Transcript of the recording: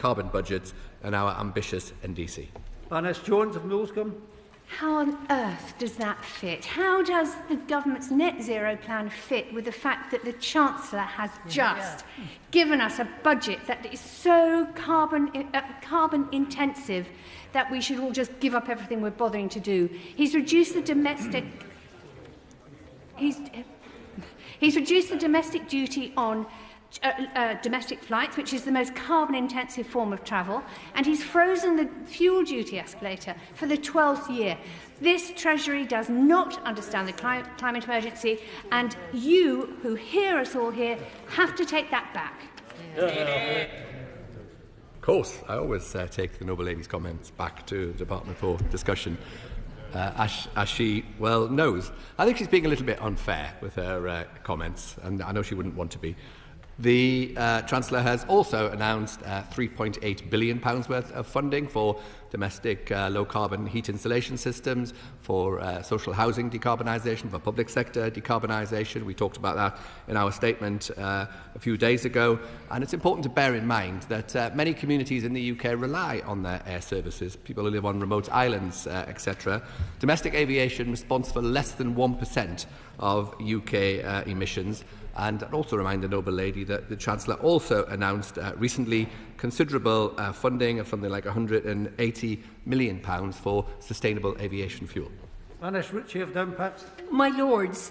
carbon budgets and our ambitious NDC. Baroness Jones of Millscombe. How on earth does that fit? How does the government's net zero plan fit with the fact that the Chancellor has just given us a budget that is so carbon intensive that we should all just give up everything we're bothering to do? He's reduced the domestic duty on domestic flights, which is the most carbon-intensive form of travel, and he's frozen the fuel duty escalator for the 12th year. This Treasury does not understand the climate emergency, and you, who hear us all here, have to take that back. Of course, I always take the Noble Lady's comments back to the Department for discussion, as she well knows. I think she's being a little bit unfair with her comments, and I know she wouldn't want to be. The Chancellor has also announced £3.8 billion worth of funding for domestic low-carbon heat installation systems, for social housing decarbonisation, for public sector decarbonisation. We talked about that in our statement a few days ago. And it's important to bear in mind that many communities in the UK rely on their air services, people who live on remote islands, etc. Domestic aviation responds for less than 1% of UK emissions. And I'd also remind the Noble Lady that the Chancellor also announced recently considerable funding of something like £180 million for sustainable aviation fuel. Baroness Ritchie of Downpact. My Lords,